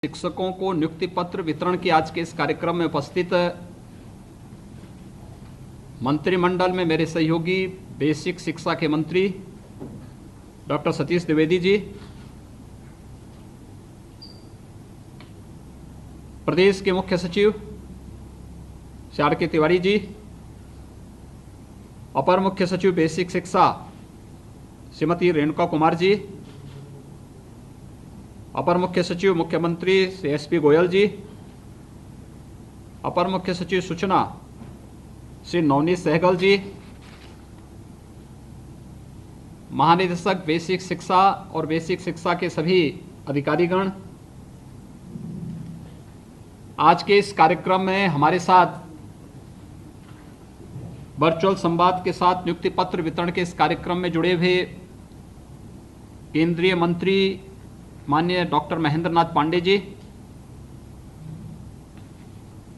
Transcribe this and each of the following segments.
शिक्षकों को नियुक्ति पत्र वितरण के आज के इस कार्यक्रम में उपस्थित मंत्रिमंडल में मेरे सहयोगी बेसिक शिक्षा के मंत्री डॉक्टर सतीश द्विवेदी जी, प्रदेश के मुख्य सचिव श्री आर के तिवारी जी, अपर मुख्य सचिव बेसिक शिक्षा श्रीमती रेणुका कुमार जी, अपर मुख्य सचिव मुख्यमंत्री श्री एस पी गोयल जी, अपर मुख्य सचिव सूचना श्री नवनीत सहगल जी, महानिदेशक बेसिक शिक्षा और बेसिक शिक्षा के सभी अधिकारीगण, आज के इस कार्यक्रम में हमारे साथ वर्चुअल संवाद के साथ नियुक्ति पत्र वितरण के इस कार्यक्रम में जुड़े हुए केंद्रीय मंत्री माननीय डॉक्टर महेंद्र नाथ पांडे जी,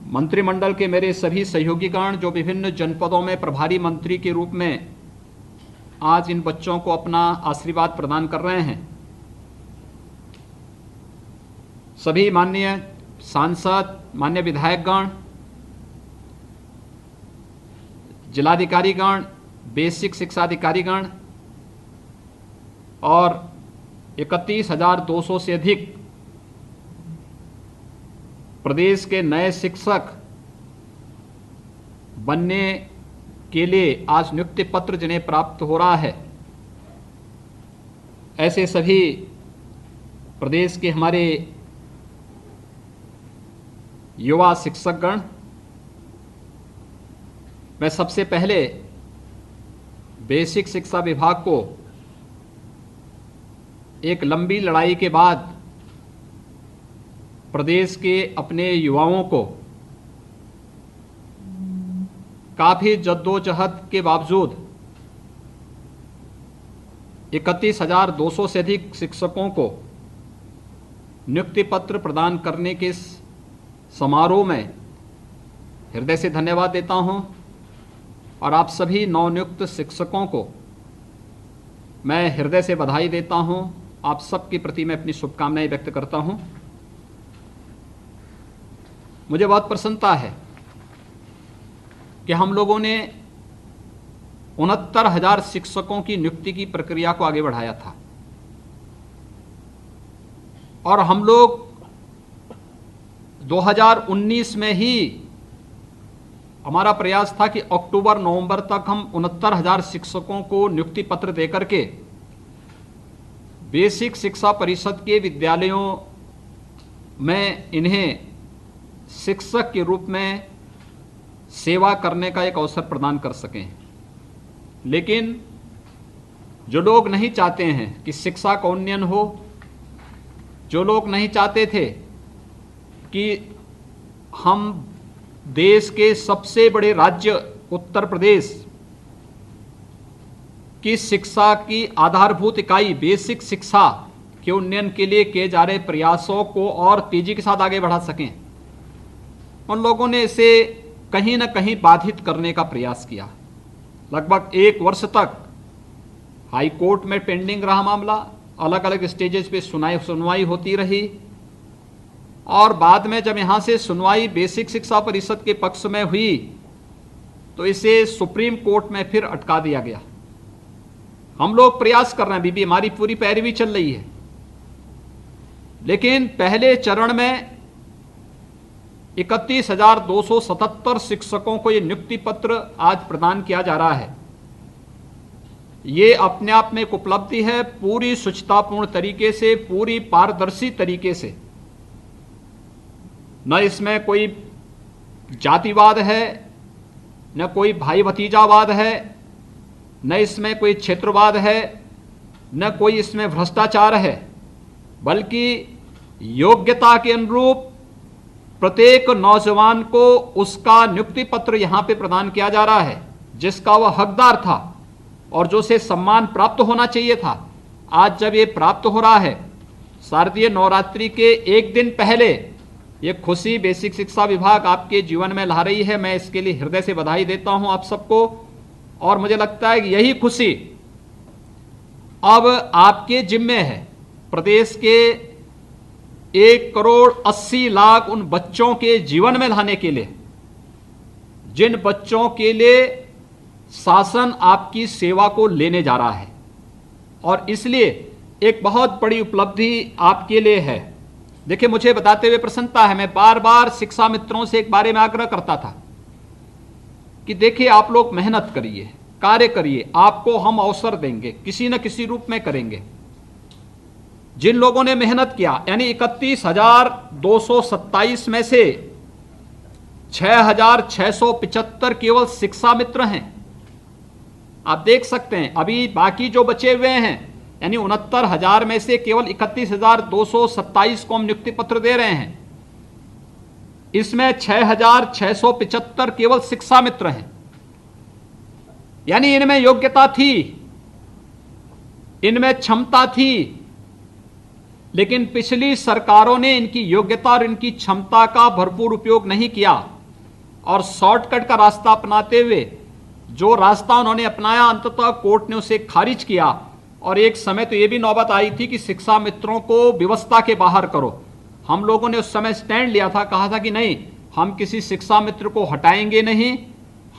मंत्रिमंडल के मेरे सभी सहयोगीगण जो विभिन्न जनपदों में प्रभारी मंत्री के रूप में आज इन बच्चों को अपना आशीर्वाद प्रदान कर रहे हैं, सभी माननीय सांसद, माननीय विधायकगण, जिलाधिकारीगण, बेसिक शिक्षा अधिकारीगण और 31,200 से अधिक प्रदेश के नए शिक्षक बनने के लिए आज नियुक्ति पत्र जिन्हें प्राप्त हो रहा है, ऐसे सभी प्रदेश के हमारे युवा शिक्षकगण, मैं सबसे पहले बेसिक शिक्षा विभाग को एक लंबी लड़ाई के बाद प्रदेश के अपने युवाओं को काफी जद्दोजहद के बावजूद 31,200 से अधिक शिक्षकों को नियुक्ति पत्र प्रदान करने के इस समारोह में हृदय से धन्यवाद देता हूं और आप सभी नवनियुक्त शिक्षकों को मैं हृदय से बधाई देता हूं। आप सबके प्रति मैं अपनी शुभकामनाएं व्यक्त करता हूं। मुझे बहुत प्रसन्नता है कि हम लोगों ने 69,000 शिक्षकों की नियुक्ति की प्रक्रिया को आगे बढ़ाया था और हम लोग 2019 में ही हमारा प्रयास था कि अक्टूबर-नवंबर तक हम 69,000 शिक्षकों को नियुक्ति पत्र देकर के बेसिक शिक्षा परिषद के विद्यालयों में इन्हें शिक्षक के रूप में सेवा करने का एक अवसर प्रदान कर सकें। लेकिन जो लोग नहीं चाहते हैं कि शिक्षा का उन्नयन हो, जो लोग नहीं चाहते थे कि हम देश के सबसे बड़े राज्य उत्तर प्रदेश की शिक्षा की आधारभूत इकाई बेसिक शिक्षा के उन्नयन के लिए किए जा रहे प्रयासों को और तेजी के साथ आगे बढ़ा सकें, उन लोगों ने इसे कहीं न कहीं बाधित करने का प्रयास किया। लगभग 1 वर्ष तक हाई कोर्ट में पेंडिंग रहा मामला, अलग अलग स्टेजेस पे सुनवाई होती रही और बाद में जब यहाँ से सुनवाई बेसिक शिक्षा परिषद के पक्ष में हुई तो इसे सुप्रीम कोर्ट में फिर अटका दिया गया। हम लोग प्रयास कर रहे हैं, अभी हमारी पूरी पैरवी चल रही है, लेकिन पहले चरण में 31,277 शिक्षकों को ये नियुक्ति पत्र आज प्रदान किया जा रहा है। ये अपने आप में एक उपलब्धि है, पूरी शुचितापूर्ण तरीके से, पूरी पारदर्शी तरीके से। न इसमें कोई जातिवाद है, न कोई भाई भतीजावाद है, न इसमें कोई क्षेत्रवाद है, न कोई इसमें भ्रष्टाचार है, बल्कि योग्यता के अनुरूप प्रत्येक नौजवान को उसका नियुक्ति पत्र यहां पे प्रदान किया जा रहा है जिसका वह हकदार था और जो से सम्मान प्राप्त होना चाहिए था। आज जब ये प्राप्त हो रहा है, शारदीय नवरात्रि के एक दिन पहले, ये खुशी बेसिक शिक्षा विभाग आपके जीवन में ला रही है। मैं इसके लिए हृदय से बधाई देता हूं आप सबको और मुझे लगता है कि यही खुशी अब आपके जिम्मे है। प्रदेश के 1,80,00,000 उन बच्चों के जीवन में लाने के लिए, जिन बच्चों के लिए शासन आपकी सेवा को लेने जा रहा है। और इसलिए एक बहुत बड़ी उपलब्धि आपके लिए है। देखिए, मुझे बताते हुए प्रसन्नता है, मैं बार बार शिक्षा मित्रों से एक बारे में आग्रह करता था कि देखिए, आप लोग मेहनत करिए, कार्य करिए, आपको हम अवसर देंगे, किसी न किसी रूप में करेंगे। जिन लोगों ने मेहनत किया, यानी 31,227 में से 6,675 केवल शिक्षा मित्र हैं। आप देख सकते हैं, अभी बाकी जो बचे हुए हैं, यानी 69,000 में से केवल 31,227 को हम नियुक्ति पत्र दे रहे हैं। इसमें 6,675 केवल शिक्षा मित्र हैं, यानी इनमें योग्यता थी, इनमें क्षमता थी, लेकिन पिछली सरकारों ने इनकी योग्यता और इनकी क्षमता का भरपूर उपयोग नहीं किया और शॉर्टकट का रास्ता अपनाते हुए जो रास्ता उन्होंने अपनाया, अंततः कोर्ट ने उसे खारिज किया। और एक समय तो यह भी नौबत आई थी कि शिक्षा मित्रों को व्यवस्था के बाहर करो। हम लोगों ने उस समय स्टैंड लिया था, कहा था कि नहीं, हम किसी शिक्षा मित्र को हटाएंगे नहीं,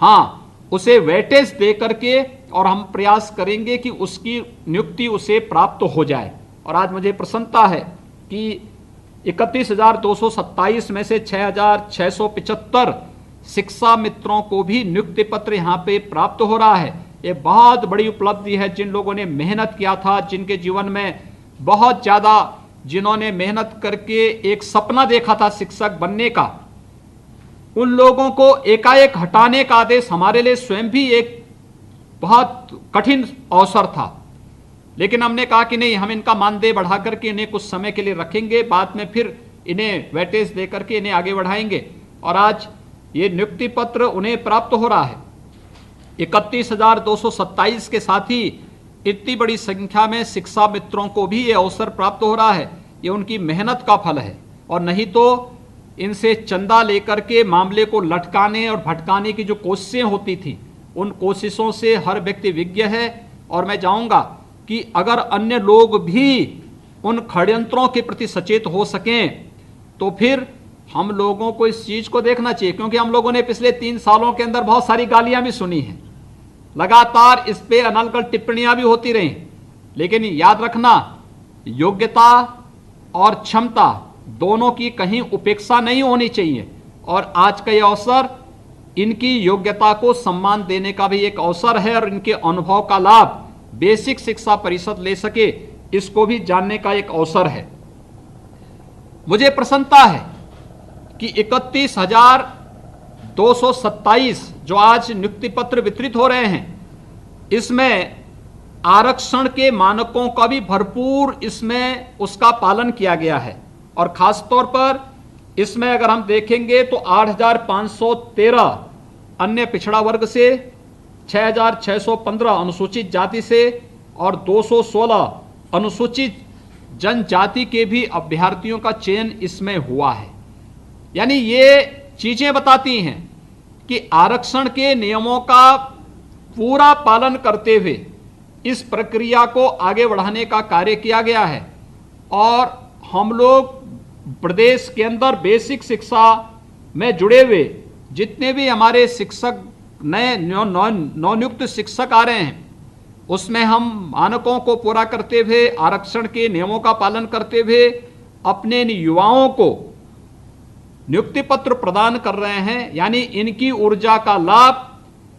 हाँ, उसे वेटेज दे करके और हम प्रयास करेंगे कि उसकी नियुक्ति उसे प्राप्त हो जाए। और आज मुझे प्रसन्नता है कि 31,227 में से 6,675 शिक्षा मित्रों को भी नियुक्ति पत्र यहाँ पे प्राप्त हो रहा है। ये बहुत बड़ी उपलब्धि है। जिन लोगों ने मेहनत किया था, जिनके जीवन में बहुत ज़्यादा, जिन्होंने मेहनत करके एक सपना देखा था शिक्षक बनने का, उन लोगों को एकाएक हटाने का आदेश हमारे लिए स्वयं भी एक बहुत कठिन अवसर था। लेकिन हमने कहा कि नहीं, हम इनका मानदेय बढ़ा करके इन्हें कुछ समय के लिए रखेंगे, बाद में फिर इन्हें वेटेज दे करके इन्हें आगे बढ़ाएंगे। और आज ये नियुक्ति पत्र उन्हें प्राप्त हो रहा है। 31,227 के साथ ही इतनी बड़ी संख्या में शिक्षा मित्रों को भी ये अवसर प्राप्त हो रहा है। ये उनकी मेहनत का फल है, और नहीं तो इनसे चंदा लेकर के मामले को लटकाने और भटकाने की जो कोशिशें होती थी, उन कोशिशों से हर व्यक्ति विज्ञ है। और मैं चाहूँगा कि अगर अन्य लोग भी उन षड्यंत्रों के प्रति सचेत हो सकें, तो फिर हम लोगों को इस चीज को देखना चाहिए। क्योंकि हम लोगों ने पिछले 3 सालों के अंदर बहुत सारी गालियां भी सुनी हैं, लगातार इस पे अनर्गल टिप्पणियां भी होती रही। लेकिन याद रखना, योग्यता और क्षमता दोनों की कहीं उपेक्षा नहीं होनी चाहिए। और आज का यह अवसर इनकी योग्यता को सम्मान देने का भी एक अवसर है, और इनके अनुभव का लाभ बेसिक शिक्षा परिषद ले सके, इसको भी जानने का एक अवसर है। मुझे प्रसन्नता है कि 31,227 जो आज नियुक्ति पत्र वितरित हो रहे हैं, इसमें आरक्षण के मानकों का भी भरपूर इसमें उसका पालन किया गया है। और खास तौर पर इसमें अगर हम देखेंगे तो 8,513 अन्य पिछड़ा वर्ग से, 6,615 अनुसूचित जाति से और 216 अनुसूचित जनजाति के भी अभ्यर्थियों का चयन इसमें हुआ है। यानी ये चीजें बताती हैं कि आरक्षण के नियमों का पूरा पालन करते हुए इस प्रक्रिया को आगे बढ़ाने का कार्य किया गया है। और हम लोग प्रदेश के अंदर बेसिक शिक्षा में जुड़े हुए जितने भी हमारे शिक्षक, नए नवनियुक्त शिक्षक आ रहे हैं, उसमें हम मानकों को पूरा करते हुए, आरक्षण के नियमों का पालन करते हुए अपने इन युवाओं को नियुक्ति पत्र प्रदान कर रहे हैं। यानी इनकी ऊर्जा का लाभ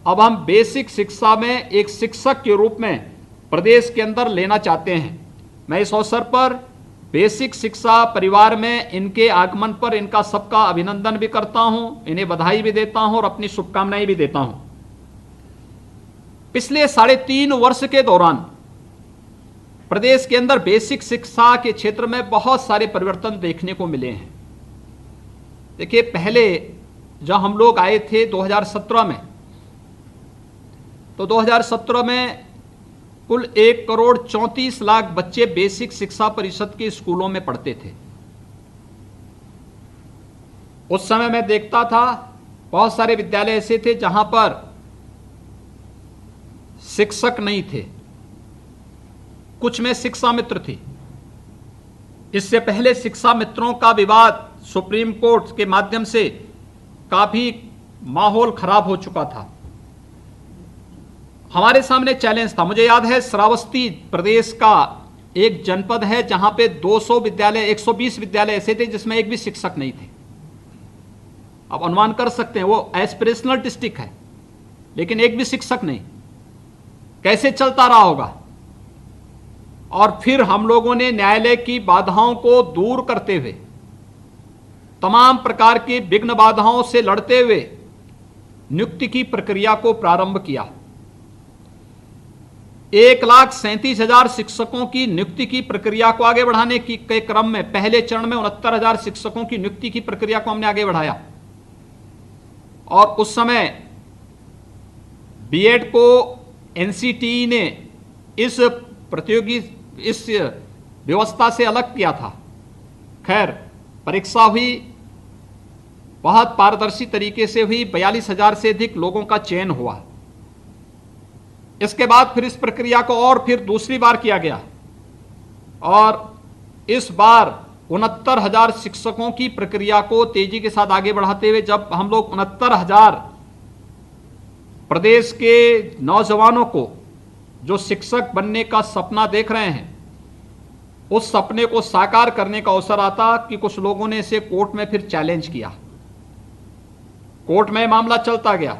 अब हम बेसिक शिक्षा में एक शिक्षक के रूप में प्रदेश के अंदर लेना चाहते हैं। मैं इस अवसर पर बेसिक शिक्षा परिवार में इनके आगमन पर इनका सबका अभिनंदन भी करता हूं, इन्हें बधाई भी देता हूं और अपनी शुभकामनाएं भी देता हूं। पिछले 3.5 वर्ष के दौरान प्रदेश के अंदर बेसिक शिक्षा के क्षेत्र में बहुत सारे परिवर्तन देखने को मिले हैं। देखिए, पहले जब हम लोग आए थे 2017 में, तो 2017 में कुल 1,34,00,000 बच्चे बेसिक शिक्षा परिषद के स्कूलों में पढ़ते थे। उस समय मैं देखता था बहुत सारे विद्यालय ऐसे थे जहां पर शिक्षक नहीं थे, कुछ में शिक्षा मित्र थे। इससे पहले शिक्षा मित्रों का विवाद सुप्रीम कोर्ट के माध्यम से काफी माहौल खराब हो चुका था। हमारे सामने चैलेंज था। मुझे याद है श्रावस्ती प्रदेश का एक जनपद है जहां पे 200 विद्यालय 120 विद्यालय ऐसे थे जिसमें एक भी शिक्षक नहीं थे। आप अनुमान कर सकते हैं, वो एस्पिरेशनल डिस्ट्रिक्ट है लेकिन एक भी शिक्षक नहीं। कैसे चलता रहा होगा। और फिर हम लोगों ने न्यायालय की बाधाओं को दूर करते हुए, तमाम प्रकार की विघ्न बाधाओं से लड़ते हुए नियुक्ति की प्रक्रिया को प्रारंभ किया। 1,37,000 शिक्षकों की नियुक्ति की प्रक्रिया को आगे बढ़ाने के क्रम में पहले चरण में 69,000 शिक्षकों की नियुक्ति की प्रक्रिया को हमने आगे बढ़ाया। और उस समय बीएड को एनसीटीई ने इस व्यवस्था से अलग किया था। खैर, परीक्षा हुई, बहुत पारदर्शी तरीके से हुई, 42,000 से अधिक लोगों का चयन हुआ। इसके बाद फिर इस प्रक्रिया को और फिर दूसरी बार किया गया और इस बार 69,000 शिक्षकों की प्रक्रिया को तेजी के साथ आगे बढ़ाते हुए जब हम लोग 69,000 प्रदेश के नौजवानों को जो शिक्षक बनने का सपना देख रहे हैं, उस सपने को साकार करने का अवसर आता कि कुछ लोगों ने इसे कोर्ट में फिर चैलेंज किया। कोर्ट में मामला चलता गया।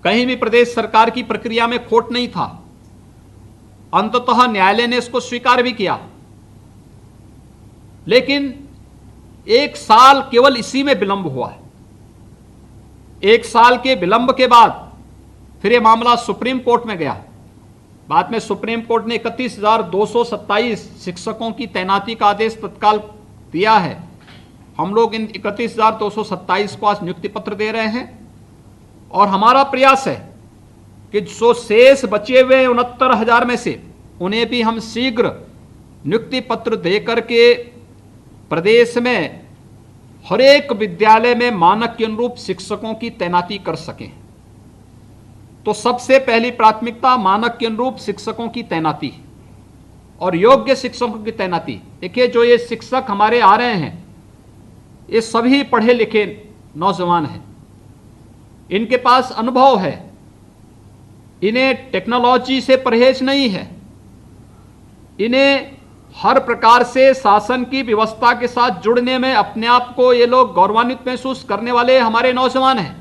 कहीं भी प्रदेश सरकार की प्रक्रिया में खोट नहीं था। अंततः न्यायालय ने इसको स्वीकार भी किया। लेकिन 1 साल केवल इसी में विलंब हुआ। 1 साल के विलंब के बाद फिर यह मामला सुप्रीम कोर्ट में गया। बाद में सुप्रीम कोर्ट ने 31,227 शिक्षकों की तैनाती का आदेश तत्काल दिया है। हम लोग इन 31,227 को आज नियुक्ति पत्र दे रहे हैं और हमारा प्रयास है कि जो शेष बचे हुए 69,000 में से उन्हें भी हम शीघ्र नियुक्ति पत्र दे करके प्रदेश में हर एक विद्यालय में मानक के अनुरूप शिक्षकों की तैनाती कर सकें। तो सबसे पहली प्राथमिकता मानक के अनुरूप शिक्षकों की तैनाती और योग्य शिक्षकों की तैनाती। देखिए, जो ये शिक्षक हमारे आ रहे हैं ये सभी पढ़े लिखे नौजवान हैं, इनके पास अनुभव है, इन्हें टेक्नोलॉजी से परहेज नहीं है, इन्हें हर प्रकार से शासन की व्यवस्था के साथ जुड़ने में अपने आप को ये लोग गौरवान्वित महसूस करने वाले हमारे नौजवान हैं।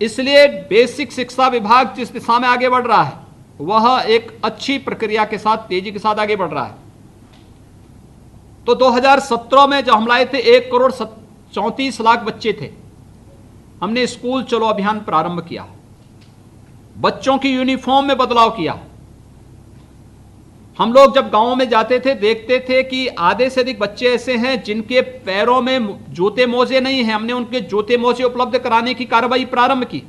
इसलिए बेसिक शिक्षा विभाग जिस दिशा में आगे बढ़ रहा है वह एक अच्छी प्रक्रिया के साथ तेजी के साथ आगे बढ़ रहा है। तो 2017 में जब हम लाए थे 1,34,00,000 बच्चे थे, हमने स्कूल चलो अभियान प्रारंभ किया, बच्चों की यूनिफॉर्म में बदलाव किया। हम लोग जब गांवों में जाते थे देखते थे कि आधे से अधिक बच्चे ऐसे हैं जिनके पैरों में जूते मोजे नहीं हैं। हमने उनके जूते मोजे उपलब्ध कराने की कार्रवाई प्रारंभ की।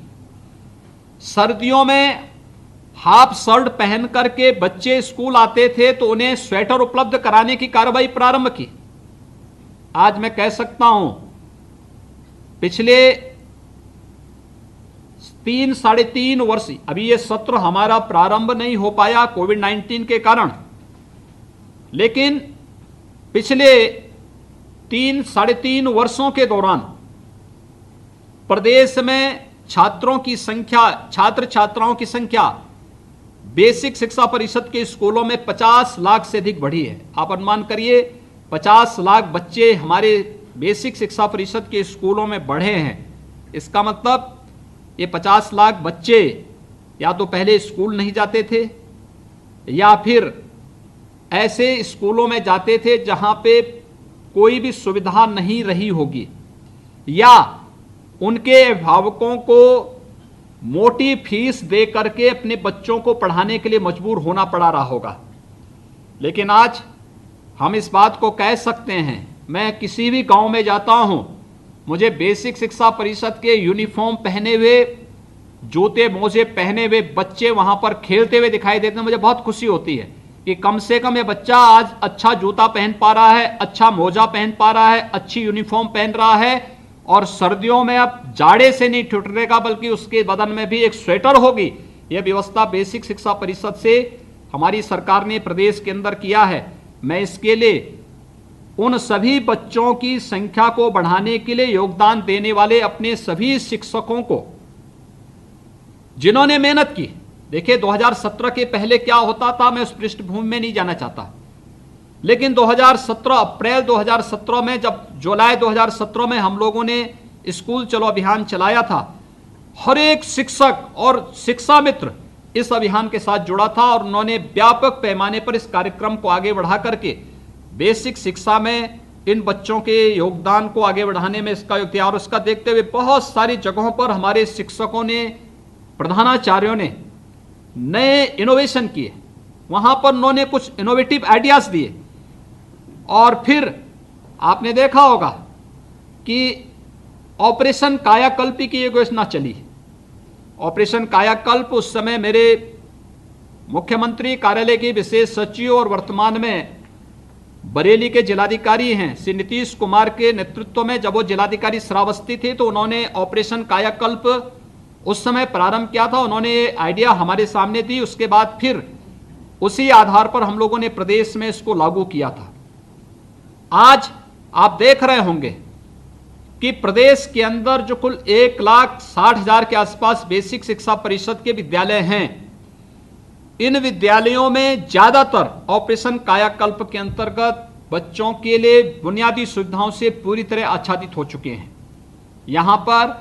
सर्दियों में हाफ शर्ट पहन करके बच्चे स्कूल आते थे तो उन्हें स्वेटर उपलब्ध कराने की कार्रवाई प्रारंभ की। आज मैं कह सकता हूं पिछले 3-3.5 वर्ष, अभी ये सत्र हमारा प्रारंभ नहीं हो पाया कोविड-19 के कारण, लेकिन पिछले 3-3.5 वर्षों के दौरान प्रदेश में छात्रों की संख्या, छात्र छात्राओं की संख्या बेसिक शिक्षा परिषद के स्कूलों में 50 लाख से अधिक बढ़ी है। आप अनुमान करिए 50 लाख बच्चे हमारे बेसिक शिक्षा परिषद के स्कूलों में बढ़े हैं। इसका मतलब ये 50 लाख बच्चे या तो पहले स्कूल नहीं जाते थे या फिर ऐसे स्कूलों में जाते थे जहां पे कोई भी सुविधा नहीं रही होगी या उनके अभिभावकों को मोटी फीस दे करके अपने बच्चों को पढ़ाने के लिए मजबूर होना पड़ा रहा होगा। लेकिन आज हम इस बात को कह सकते हैं, मैं किसी भी गांव में जाता हूं, मुझे बेसिक शिक्षा परिषद के यूनिफॉर्म पहने हुए, जूते मोजे पहने हुए बच्चे वहां पर खेलते हुए दिखाई देते हैं। मुझे बहुत खुशी होती है कि कम से कम ये बच्चा आज अच्छा जूता पहन पा रहा है, अच्छा मोजा पहन पा रहा है, अच्छी यूनिफॉर्म पहन रहा है और सर्दियों में अब जाड़े से नहीं ठुठरेगा बल्कि उसके बदन में भी एक स्वेटर होगी। यह व्यवस्था बेसिक शिक्षा परिषद से हमारी सरकार ने प्रदेश के अंदर किया है, मैं इसके लिए उन सभी बच्चों की संख्या को बढ़ाने के लिए योगदान देने वाले अपने सभी शिक्षकों को, जिन्होंने मेहनत की। देखिए 2017 के पहले क्या होता था मैं उस पृष्ठभूमि में नहीं जाना चाहता, लेकिन 2017 अप्रैल 2017 में, जब जुलाई 2017 में हम लोगों ने स्कूल चलो अभियान चलाया था, हर एक शिक्षक और शिक्षा मित्र इस अभियान के साथ जुड़ा था और उन्होंने व्यापक पैमाने पर इस कार्यक्रम को आगे बढ़ा करके बेसिक शिक्षा में इन बच्चों के योगदान को आगे बढ़ाने में इसका योगदान, और उसका देखते हुए बहुत सारी जगहों पर हमारे शिक्षकों ने, प्रधानाचार्यों ने नए इनोवेशन किए, वहां पर उन्होंने कुछ इनोवेटिव आइडियाज दिए। और फिर आपने देखा होगा कि ऑपरेशन कायाकल्प की एक योजना चली। ऑपरेशन कायाकल्प उस समय मेरे मुख्यमंत्री कार्यालय के विशेष सचिव और वर्तमान में बरेली के जिलाधिकारी हैं श्री नीतीश कुमार के नेतृत्व में, जब वो जिलाधिकारी श्रावस्ती थे तो उन्होंने ऑपरेशन कायाकल्प उस समय प्रारंभ किया था। उन्होंने ये आइडिया हमारे सामने दी, उसके बाद फिर उसी आधार पर हम लोगों ने प्रदेश में इसको लागू किया था। आज आप देख रहे होंगे कि प्रदेश के अंदर जो कुल 1,60,000 के आसपास बेसिक शिक्षा परिषद के विद्यालय हैं, इन विद्यालयों में ज्यादातर ऑपरेशन कायाकल्प के अंतर्गत बच्चों के लिए बुनियादी सुविधाओं से पूरी तरह आच्छादित हो चुके हैं। यहां पर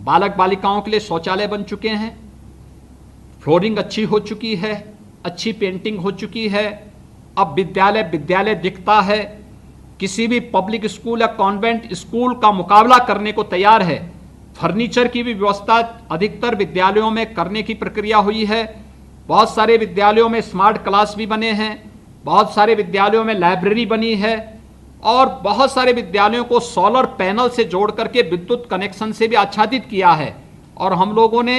बालक बालिकाओं के लिए शौचालय बन चुके हैं, फ्लोरिंग अच्छी हो चुकी है, अच्छी पेंटिंग हो चुकी है। अब विद्यालय दिखता है, किसी भी पब्लिक स्कूल या कॉन्वेंट स्कूल का मुकाबला करने को तैयार है। फर्नीचर की भी व्यवस्था अधिकतर विद्यालयों में करने की प्रक्रिया हुई है। बहुत सारे विद्यालयों में स्मार्ट क्लास भी बने हैं, बहुत सारे विद्यालयों में लाइब्रेरी बनी है और बहुत सारे विद्यालयों को सोलर पैनल से जोड़ करके विद्युत कनेक्शन से भी आच्छादित किया है। और हम लोगों ने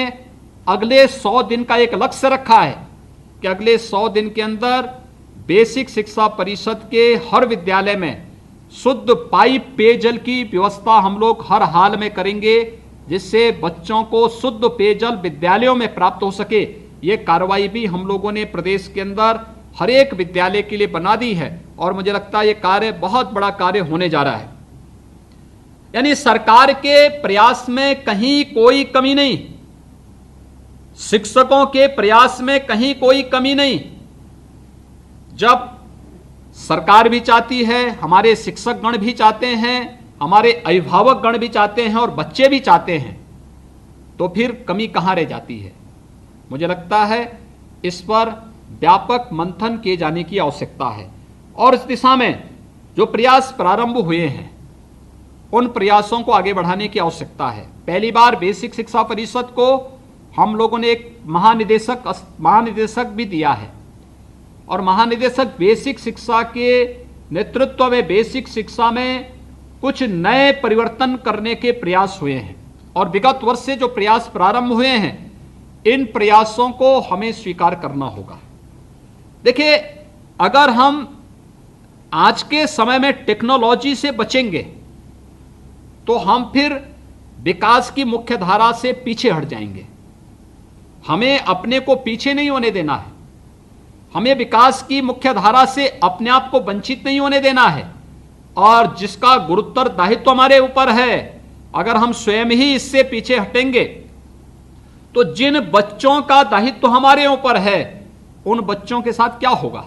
अगले 100 दिन का एक लक्ष्य रखा है कि अगले 100 दिन के अंदर बेसिक शिक्षा परिषद के हर विद्यालय में शुद्ध पाइप पेयजल की व्यवस्था हम लोग हर हाल में करेंगे, जिससे बच्चों को शुद्ध पेयजल विद्यालयों में प्राप्त हो सके। ये कार्रवाई भी हम लोगों ने प्रदेश के अंदर हर एक विद्यालय के लिए बना दी है और मुझे लगता है ये कार्य बहुत बड़ा कार्य होने जा रहा है। यानी सरकार के प्रयास में कहीं कोई कमी नहीं, शिक्षकों के प्रयास में कहीं कोई कमी नहीं। जब सरकार भी चाहती है, हमारे शिक्षक गण भी चाहते हैं, हमारे अभिभावक गण भी चाहते हैं और बच्चे भी चाहते हैं, तो फिर कमी कहां रह जाती है। मुझे लगता है इस पर व्यापक मंथन किए जाने की आवश्यकता है और इस दिशा में जो प्रयास प्रारंभ हुए हैं उन प्रयासों को आगे बढ़ाने की आवश्यकता है। पहली बार बेसिक शिक्षा परिषद को हम लोगों ने एक महानिदेशक भी दिया है और महानिदेशक बेसिक शिक्षा के नेतृत्व में बेसिक शिक्षा में कुछ नए परिवर्तन करने के प्रयास हुए हैं और विगत वर्ष से जो प्रयास प्रारंभ हुए हैं इन प्रयासों को हमें स्वीकार करना होगा। देखिए, अगर हम आज के समय में टेक्नोलॉजी से बचेंगे तो हम फिर विकास की मुख्य धारा से पीछे हट जाएंगे। हमें अपने को पीछे नहीं होने देना है, हमें विकास की मुख्य धारा से अपने आप को वंचित नहीं होने देना है और जिसका गुरुतर दायित्व हमारे ऊपर है। अगर हम स्वयं ही इससे पीछे हटेंगे तो जिन बच्चों का दायित्व हमारे ऊपर है उन बच्चों के साथ क्या होगा।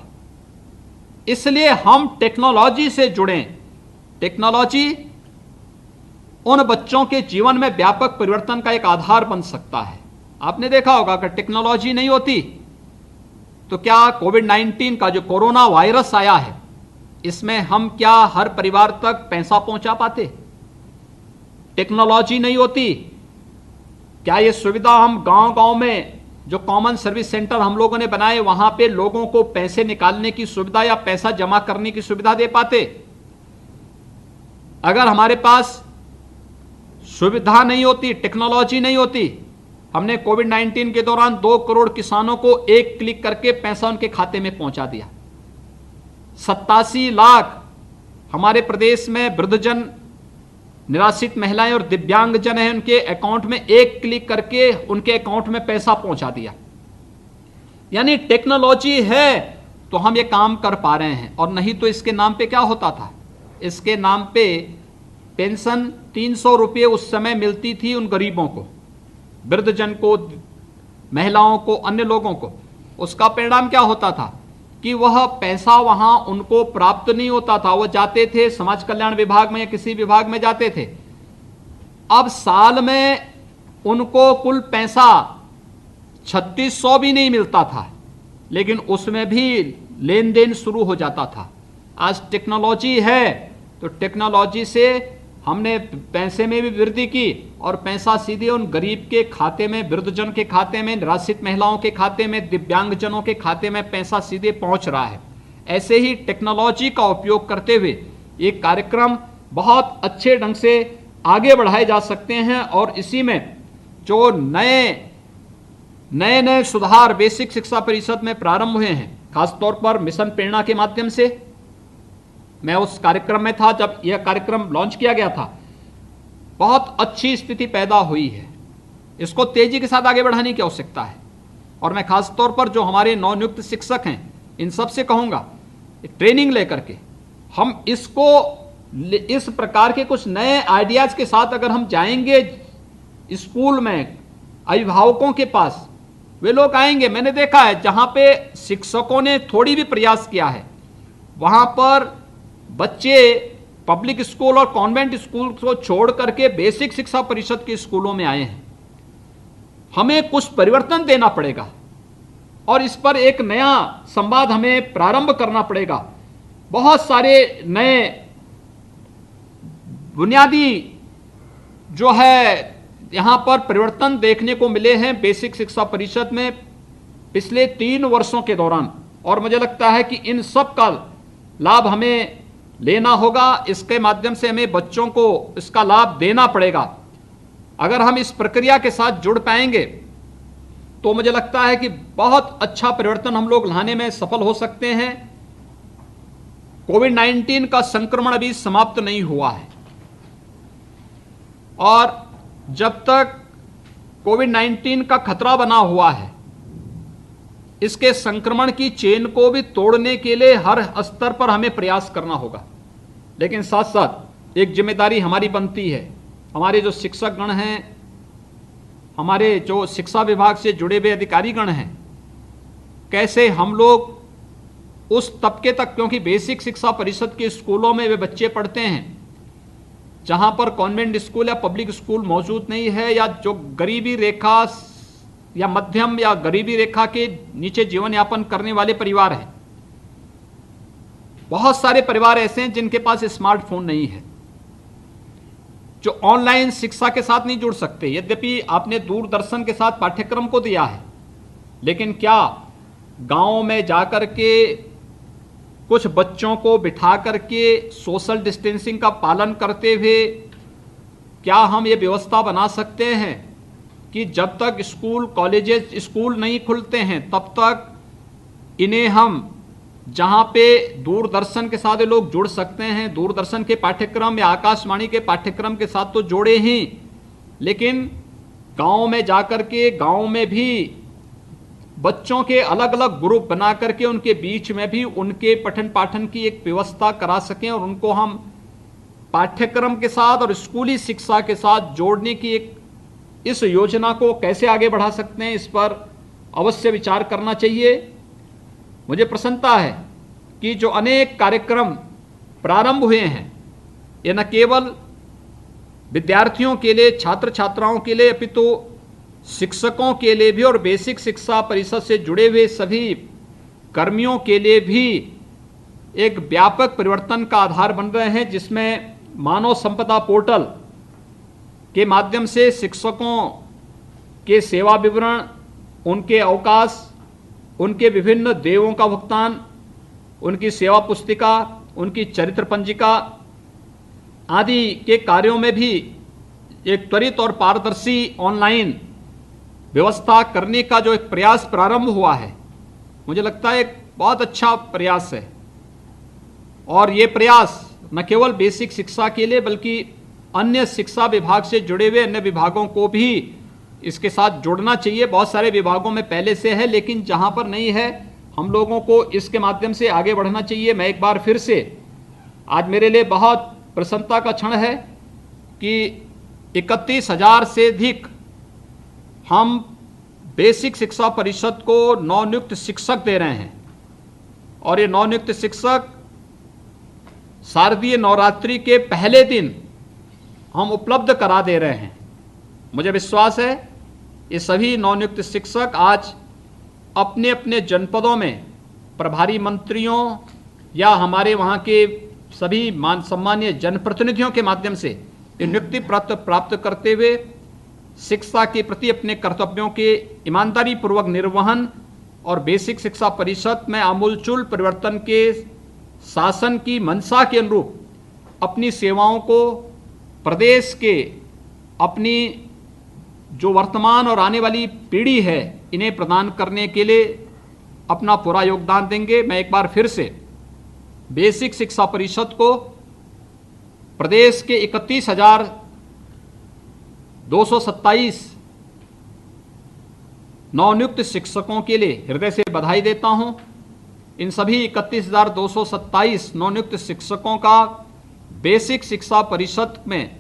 इसलिए हम टेक्नोलॉजी से जुड़ें। टेक्नोलॉजी उन बच्चों के जीवन में व्यापक परिवर्तन का एक आधार बन सकता है। आपने देखा होगा कि टेक्नोलॉजी नहीं होती तो क्या कोविड-19 का जो कोरोना वायरस आया है इसमें हम क्या हर परिवार तक पैसा पहुंचा पाते। टेक्नोलॉजी नहीं होती क्या ये सुविधा हम गांव-गांव में जो कॉमन सर्विस सेंटर हम लोगों ने बनाए वहां पे लोगों को पैसे निकालने की सुविधा या पैसा जमा करने की सुविधा दे पाते। अगर हमारे पास सुविधा नहीं होती, टेक्नोलॉजी नहीं होती, हमने कोविड-19 के दौरान 2 करोड़ किसानों को एक क्लिक करके पैसा उनके खाते में पहुंचा दिया। 87 लाख हमारे प्रदेश में वृद्धजन, निराश्रित महिलाएं और दिव्यांगजन हैं, उनके अकाउंट में एक क्लिक करके उनके अकाउंट में पैसा पहुंचा दिया। यानी टेक्नोलॉजी है तो हम ये काम कर पा रहे हैं, और नहीं तो इसके नाम पे क्या होता था, इसके नाम पे पेंशन 300 रुपये उस समय मिलती थी उन गरीबों को, वृद्धजन को, महिलाओं को, अन्य लोगों को। उसका परिणाम क्या होता था कि वह पैसा वहां उनको प्राप्त नहीं होता था, वो जाते थे समाज कल्याण विभाग में या किसी विभाग में जाते थे। अब साल में उनको कुल पैसा 3600 भी नहीं मिलता था, लेकिन उसमें भी लेन देन शुरू हो जाता था। आज टेक्नोलॉजी है तो टेक्नोलॉजी से हमने पैसे में भी वृद्धि की, और पैसा सीधे उन गरीब के खाते में, वृद्धजन के खाते में, निराश्रित महिलाओं के खाते में, दिव्यांगजनों के खाते में पैसा सीधे पहुंच रहा है। ऐसे ही टेक्नोलॉजी का उपयोग करते हुए ये कार्यक्रम बहुत अच्छे ढंग से आगे बढ़ाए जा सकते हैं, और इसी में जो नए सुधार बेसिक शिक्षा परिषद में प्रारंभ हुए हैं, खासतौर पर मिशन प्रेरणा के माध्यम से। मैं उस कार्यक्रम में था जब यह कार्यक्रम लॉन्च किया गया था। बहुत अच्छी स्थिति पैदा हुई है, इसको तेजी के साथ आगे बढ़ाने की आवश्यकता है। और मैं खासतौर पर जो हमारे नवनियुक्त शिक्षक हैं, इन सब से कहूँगा, ट्रेनिंग लेकर के हम इसको, इस प्रकार के कुछ नए आइडियाज़ के साथ अगर हम जाएंगे स्कूल में, अभिभावकों के पास, वे लोग आएंगे। मैंने देखा है जहाँ पे शिक्षकों ने थोड़ी भी प्रयास किया है, वहाँ पर बच्चे पब्लिक स्कूल और कॉन्वेंट स्कूल को छोड़ करके बेसिक शिक्षा परिषद के स्कूलों में आए हैं। हमें कुछ परिवर्तन देना पड़ेगा और इस पर एक नया संवाद हमें प्रारंभ करना पड़ेगा। बहुत सारे नए बुनियादी जो है यहाँ पर परिवर्तन देखने को मिले हैं बेसिक शिक्षा परिषद में पिछले 3 वर्षों के दौरान, और मुझे लगता है कि इन सब का लाभ हमें लेना होगा। इसके माध्यम से हमें बच्चों को इसका लाभ देना पड़ेगा। अगर हम इस प्रक्रिया के साथ जुड़ पाएंगे तो मुझे लगता है कि बहुत अच्छा परिवर्तन हम लोग लाने में सफल हो सकते हैं। कोविड-19 का संक्रमण अभी समाप्त नहीं हुआ है, और जब तक कोविड-19 का खतरा बना हुआ है, इसके संक्रमण की चेन को भी तोड़ने के लिए हर स्तर पर हमें प्रयास करना होगा। लेकिन साथ साथ एक जिम्मेदारी हमारी बनती है, हमारे जो शिक्षक गण हैं, हमारे जो शिक्षा विभाग से जुड़े हुए अधिकारी गण हैं, कैसे हम लोग उस तबके तक, क्योंकि बेसिक शिक्षा परिषद के स्कूलों में वे बच्चे पढ़ते हैं जहां पर कॉन्वेंट स्कूल या पब्लिक स्कूल मौजूद नहीं है, या जो गरीबी रेखा या मध्यम या गरीबी रेखा के नीचे जीवन यापन करने वाले परिवार हैं। बहुत सारे परिवार ऐसे हैं जिनके पास स्मार्टफोन नहीं है, जो ऑनलाइन शिक्षा के साथ नहीं जुड़ सकते। यद्यपि आपने दूरदर्शन के साथ पाठ्यक्रम को दिया है, लेकिन क्या गांव में जाकर के कुछ बच्चों को बिठा करके सोशल डिस्टेंसिंग का पालन करते हुए क्या हम ये व्यवस्था बना सकते हैं कि जब तक स्कूल, कॉलेजेस, स्कूल नहीं खुलते हैं तब तक इन्हें हम जहाँ पे दूरदर्शन के साथ लोग जुड़ सकते हैं, दूरदर्शन के पाठ्यक्रम या आकाशवाणी के पाठ्यक्रम के साथ तो जोड़े ही, लेकिन गांव में जाकर के गांव में भी बच्चों के अलग अलग ग्रुप बना करके उनके बीच में भी उनके पठन पाठन की एक व्यवस्था करा सकें, और उनको हम पाठ्यक्रम के साथ और स्कूली शिक्षा के साथ जोड़ने की एक इस योजना को कैसे आगे बढ़ा सकते हैं, इस पर अवश्य विचार करना चाहिए। मुझे प्रसन्नता है कि जो अनेक कार्यक्रम प्रारंभ हुए हैं, ये न केवल विद्यार्थियों के लिए, छात्र छात्राओं के लिए, अपितु शिक्षकों के लिए भी और बेसिक शिक्षा परिषद से जुड़े हुए सभी कर्मियों के लिए भी एक व्यापक परिवर्तन का आधार बन रहे हैं, जिसमें मानव संपदा पोर्टल के माध्यम से शिक्षकों के सेवा विवरण, उनके अवकाश, उनके विभिन्न देयों का भुगतान, उनकी सेवा पुस्तिका, उनकी चरित्र पंजिका आदि के कार्यों में भी एक त्वरित और पारदर्शी ऑनलाइन व्यवस्था करने का जो एक प्रयास प्रारंभ हुआ है, मुझे लगता है एक बहुत अच्छा प्रयास है। और ये प्रयास न केवल बेसिक शिक्षा के लिए बल्कि अन्य शिक्षा विभाग से जुड़े हुए अन्य विभागों को भी इसके साथ जुड़ना चाहिए। बहुत सारे विभागों में पहले से है, लेकिन जहां पर नहीं है हम लोगों को इसके माध्यम से आगे बढ़ना चाहिए। मैं एक बार फिर से, आज मेरे लिए बहुत प्रसन्नता का क्षण है कि 31,000 से अधिक हम बेसिक शिक्षा परिषद को नवनियुक्त शिक्षक दे रहे हैं, और ये नवनियुक्त शिक्षक शारदीय नवरात्रि के पहले दिन हम उपलब्ध करा दे रहे हैं। मुझे विश्वास है ये सभी नवनियुक्त शिक्षक आज अपने अपने जनपदों में प्रभारी मंत्रियों या हमारे वहाँ के सभी सम्मानीय जनप्रतिनिधियों के माध्यम से नियुक्ति प्राप्त करते हुए शिक्षा के प्रति अपने कर्तव्यों के ईमानदारी पूर्वक निर्वहन और बेसिक शिक्षा परिषद में आमूलचूल परिवर्तन के शासन की मंशा के अनुरूप अपनी सेवाओं को प्रदेश के, अपनी जो वर्तमान और आने वाली पीढ़ी है, इन्हें प्रदान करने के लिए अपना पूरा योगदान देंगे। मैं एक बार फिर से बेसिक शिक्षा परिषद को प्रदेश के 31,227 नवनियुक्त शिक्षकों के लिए हृदय से बधाई देता हूं। इन सभी 31,227 नवनियुक्त शिक्षकों का बेसिक शिक्षा परिषद में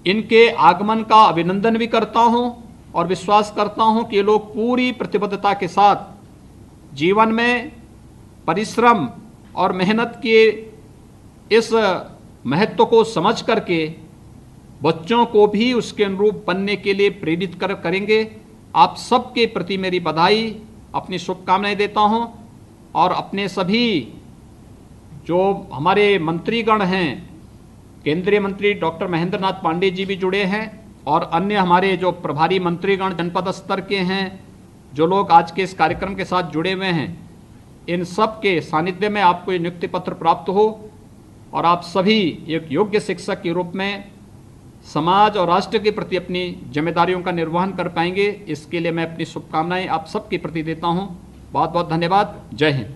इनके आगमन का अभिनंदन भी करता हूं और विश्वास करता हूं कि ये लोग पूरी प्रतिबद्धता के साथ जीवन में परिश्रम और मेहनत के इस महत्व को समझ करके बच्चों को भी उसके अनुरूप बनने के लिए प्रेरित करेंगे। आप सबके प्रति मेरी बधाई, अपनी शुभकामनाएं देता हूं, और अपने सभी जो हमारे मंत्रीगण हैं, केंद्रीय मंत्री डॉक्टर महेंद्र नाथ पांडे जी भी जुड़े हैं, और अन्य हमारे जो प्रभारी मंत्रीगण जनपद स्तर के हैं, जो लोग आज के इस कार्यक्रम के साथ जुड़े हुए हैं, इन सब के सानिध्य में आपको ये नियुक्ति पत्र प्राप्त हो और आप सभी एक योग्य शिक्षक के रूप में समाज और राष्ट्र के प्रति अपनी जिम्मेदारियों का निर्वहन कर पाएंगे। इसके लिए मैं अपनी शुभकामनाएं आप सबके प्रति देता हूं। बहुत बहुत धन्यवाद। जय हिंद।